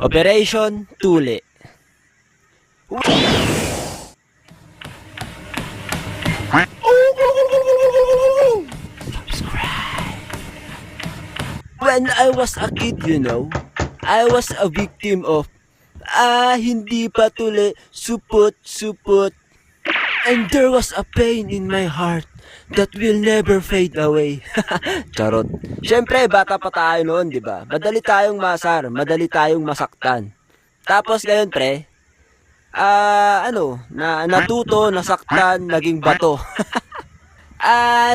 Operation Tuli. When I was a kid, I was a victim of hindi pa tuli, supot. And there was a pain in my heart that will never fade away. Charot. Siyempre, bata pa tayo noon, di ba? Madali tayong masar, madali tayong masaktan. Tapos ngayon, pre, natuto, nasaktan, naging bato.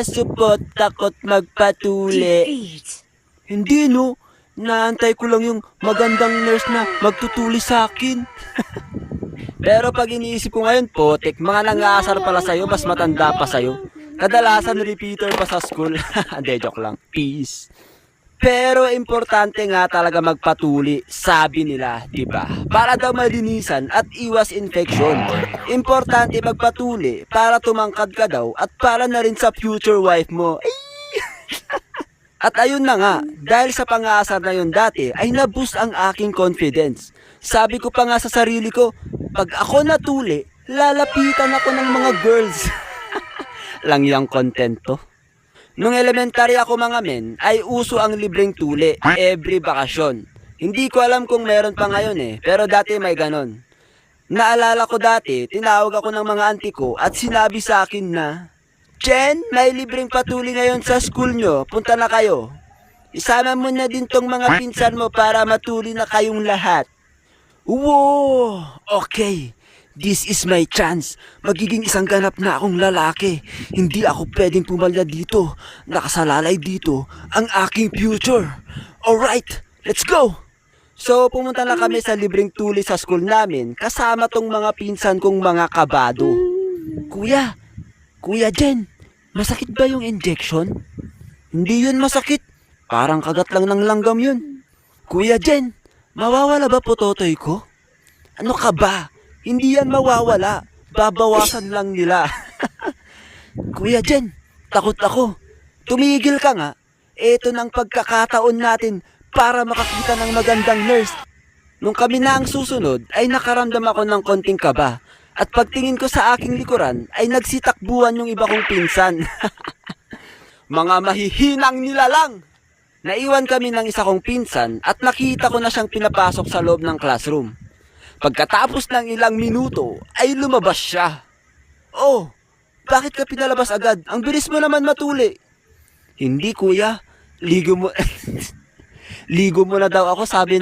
Supot, takot magpatuli. Hindi, no? Naantay ko lang yung magandang nurse na magtutuli sa akin. Pero pag iniisip ko ngayon, potek, mga nangasar pala sa'yo, mas matanda pa sa'yo. Kadalasan repeater pa sa school. Hindi, joke lang. Peace. Pero importante nga talaga magpatuli, sabi nila, di ba? Para daw malinisan at iwas infection. Importante magpatuli para tumangkad ka daw at para na rin sa future wife mo. At ayun na nga, dahil sa pang-aasar na yun dati, ay naboost ang aking confidence. Sabi ko pa nga sa sarili ko, pag ako natuli, lalapitan ako ng mga girls. Lang yung content to. Nung elementary ako mga men, ay uso ang libreng tuli every bakasyon. Hindi ko alam kung meron pa ngayon pero dati may ganon. Naalala ko dati, tinawag ako ng mga auntie ko at sinabi sa akin na, Jen, may libreng patuli ngayon sa school nyo, punta na kayo. Isama mo na din tong mga pinsan mo para matuli na kayong lahat. Wow! Okay, this is my chance. Magiging isang ganap na akong lalaki. Hindi ako pwedeng pumalya dito. Nakasalalay dito ang aking future. Alright, let's go! So, pumunta na kami sa libreng tuli sa school namin kasama tong mga pinsan kong mga kabado. Kuya Jen, masakit ba yung injection? Hindi yun masakit. Parang kagat lang ng langgam yun. Kuya Jen, mawawala ba pototoy ko? Ano ka ba? Hindi yan mawawala. Babawasan lang nila. Kuya Jen, takot ako. Tumigil ka nga. Ito ng pagkakataon natin para makakita ng magandang nurse. Nung kami na ang susunod, ay nakaramdam ako ng konting kaba. At pagtingin ko sa aking likuran, ay nagsitakbuhan yung iba kong pinsan. Mga mahihinang nilalang! Naiwan kami ng isa kong pinsan at nakita ko na siyang pinapasok sa loob ng classroom. Pagkatapos ng ilang minuto, ay lumabas siya. Oh, bakit ka pinalabas agad? Ang bilis mo naman matuli. Hindi kuya, ligo mo... ligo mo na daw ako, sabi